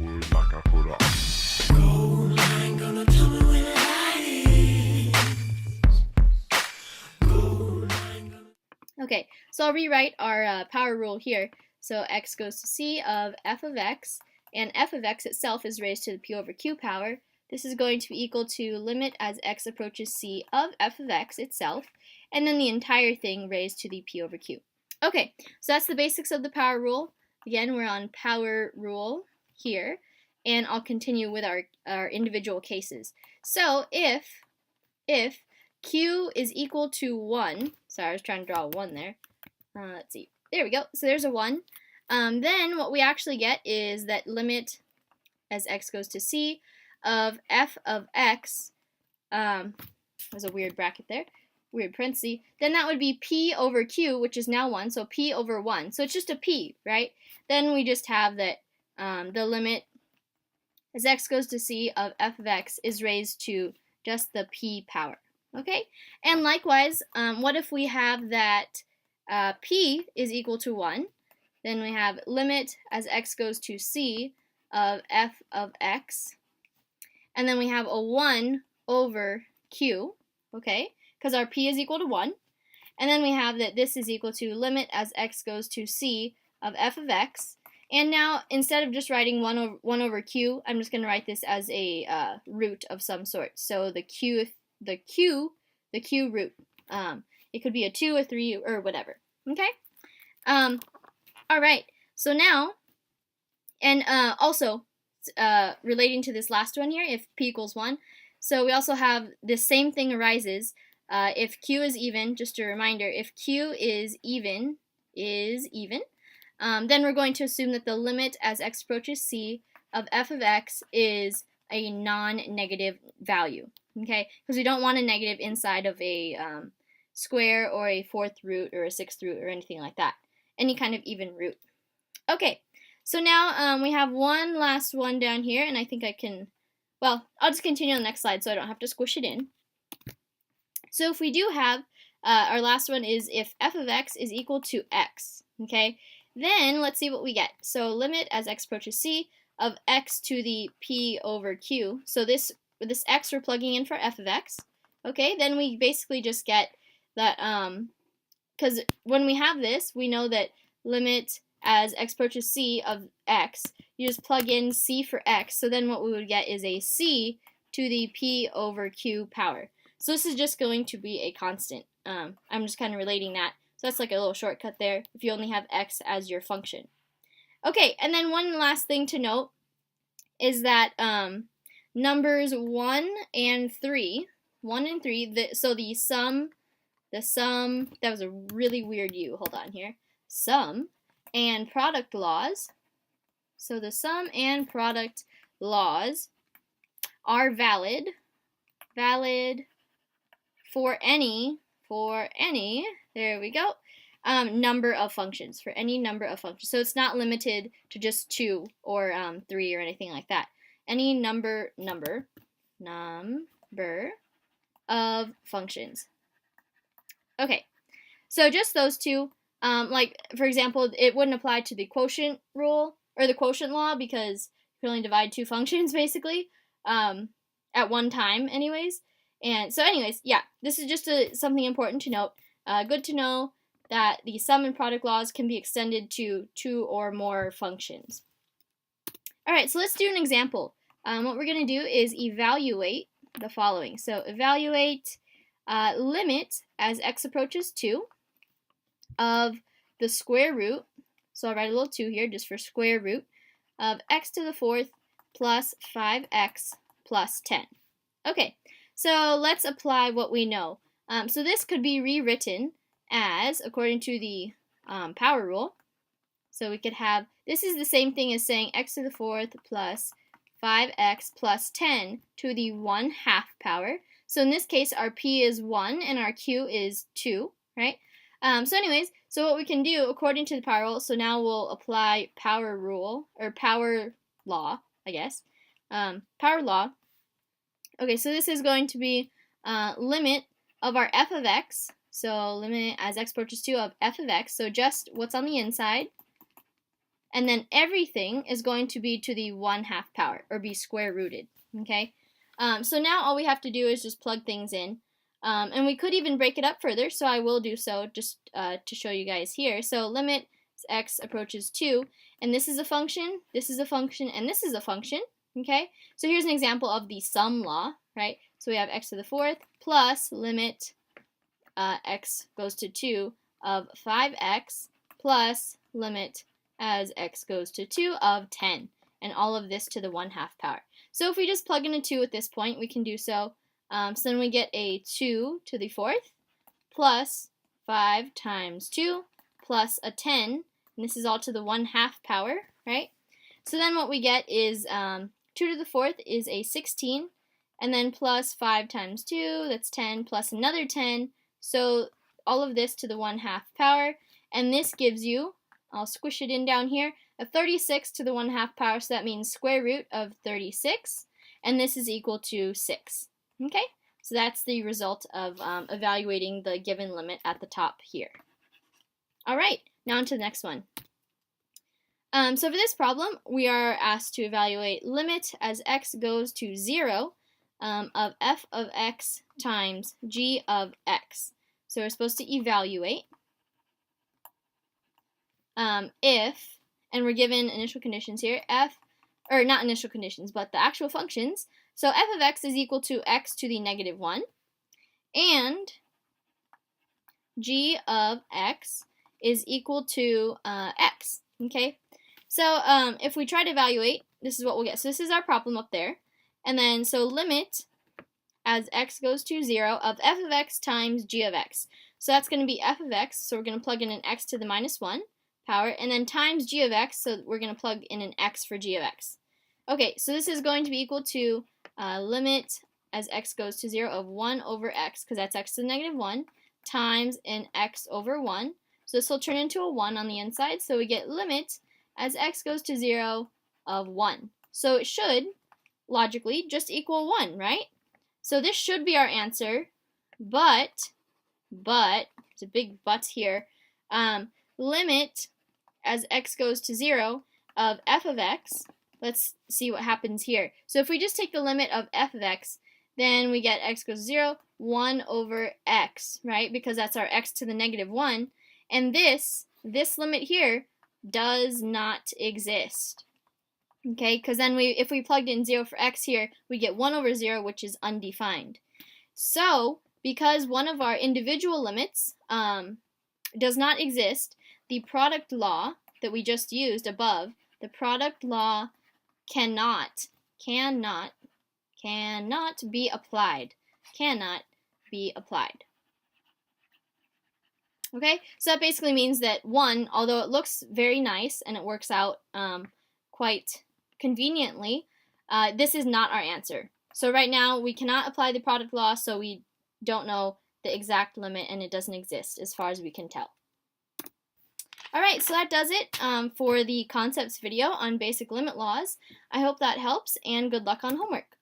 wood like I put a gold line gonna tell me where the light is. Gold line gonna... Okay, so I'll rewrite our power rule here. So x goes to c of f of x, and f of x itself is raised to the p over q power. This is going to be equal to limit as x approaches c of f of x itself, and then the entire thing raised to the p over q. Okay, so that's the basics of the power rule. Again, we're on power rule here, and I'll continue with our individual cases. So if q is equal to 1, sorry, I was trying to draw a 1 there. Let's see. There we go. So there's a 1. Then what we actually get is that limit as x goes to c of f of x, there's a weird bracket there, weird parenthesis, then that would be p over q, which is now 1, so p over 1. So it's just a p, right? Then we just have that the limit as x goes to c of f of x is raised to just the p power, okay? And likewise, what if we have that p is equal to 1? Then we have limit as x goes to c of f of x, and then we have a 1 over q, okay, because our p is equal to 1. And then we have that this is equal to limit as x goes to c of f of x. And now, instead of just writing 1 over q, I'm just going to write this as a root of some sort. So the q root. It could be a 2, a 3, or whatever, okay? All right, so now, and also, relating to this last one here, if p equals 1, so we also have this same thing arises if q is even. Just a reminder, if q is even, then we're going to assume that the limit as x approaches c of f of x is a non-negative value, okay? Because we don't want a negative inside of a square or a fourth root or a sixth root or anything like that. Any kind of even root. Okay. So now we have one last one down here, and I think I can, well, I'll just continue on the next slide so I don't have to squish it in. So if we do have, our last one is if f of x is equal to x, okay, then let's see what we get. So limit as x approaches c of x to the p over q. So this x we're plugging in for f of x, okay, then we basically just get that, because when we have this, we know that limit as x approaches c of x, you just plug in c for x, so then what we would get is a c to the p over q power. So this is just going to be a constant. I'm just kind of relating that. So that's like a little shortcut there if you only have x as your function. Okay, and then one last thing to note is that numbers 1 and 3, so the sum, that was a really weird U, hold on here, sum and product laws, so the sum and product laws are valid for any, there we go, number of functions, for any number of functions. So it's not limited to just 2 or 3 or anything like that. Any number of functions. Okay, so just those two. Like, for example, it wouldn't apply to the quotient rule, or the quotient law, because you can only divide 2 functions, basically, at one time, anyways. And so, anyways, yeah, this is just something important to note. Good to know that the sum and product laws can be extended to 2 or more functions. Alright, so let's do an example. What we're going to do is evaluate the following. So, evaluate limit as x approaches 2 of the square root, so I'll write a little 2 here just for square root, of x to the 4th plus 5x plus 10. Okay, so let's apply what we know. So this could be rewritten as, according to the power rule, so we could have, this is the same thing as saying x to the 4th plus 5x plus 10 to the 1/2 power. So in this case, our p is 1 and our q is 2, right? So anyways, so what we can do, according to the power rule, so now we'll apply power rule, or power law, I guess. Power law. Okay, so this is going to be limit of our f of x, so limit as x approaches 2 of f of x, so just what's on the inside, and then everything is going to be to the 1/2 power, or be square rooted, okay? So now all we have to do is just plug things in, and we could even break it up further, so I will do so just to show you guys here. So limit x approaches 2, and this is a function, this is a function, and this is a function, okay? So here's an example of the sum law, right? So we have x to the 4th plus limit x goes to 2 of 5x plus limit as x goes to 2 of 10, and all of this to the 1/2 power. So if we just plug in a 2 at this point, we can do so. So then we get a 2 to the 4th plus 5 times 2 plus a 10, and this is all to the 1/2 power, right? So then what we get is 2 to the 4th is a 16, and then plus 5 times 2, that's 10, plus another 10, so all of this to the 1/2 power, and this gives you, I'll squish it in down here, a 36 to the 1/2 power, so that means square root of 36, and this is equal to 6. Okay, so that's the result of evaluating the given limit at the top here. All right, now on to the next one. So for this problem, we are asked to evaluate limit as x goes to 0 of f of x times g of x. So we're supposed to evaluate if, and we're given initial conditions here, or not initial conditions, but the actual functions. So f of x is equal to x to the -1, and g of x is equal to x, okay? So if we try to evaluate, this is what we'll get. So this is our problem up there, and then so limit as x goes to 0 of f of x times g of x. So that's going to be f of x, so we're going to plug in an x to the -1 power, and then times g of x, so we're going to plug in an x for g of x. Okay, so this is going to be equal to limit as x goes to 0 of 1 over x, because that's x to the -1, times an x over 1. So this will turn into a 1 on the inside, so we get limit as x goes to 0 of 1. So it should, logically, just equal 1, right? So this should be our answer, but, there's a big but here, limit as x goes to 0 of f of x, let's see what happens here. So if we just take the limit of f of x, then we get x goes to 0, 1 over x, right? Because that's our x to the -1. And this limit here does not exist. Okay, because then if we plugged in 0 for x here, we get 1 over 0, which is undefined. So, because one of our individual limits does not exist, the product law that we just used above, the product law cannot be applied. Cannot be applied. Okay, so that basically means that 1, although it looks very nice and it works out quite conveniently, this is not our answer. So right now we cannot apply the product law, so we don't know the exact limit, and it doesn't exist as far as we can tell. Alright, so that does it for the concepts video on basic limit laws. I hope that helps, and good luck on homework.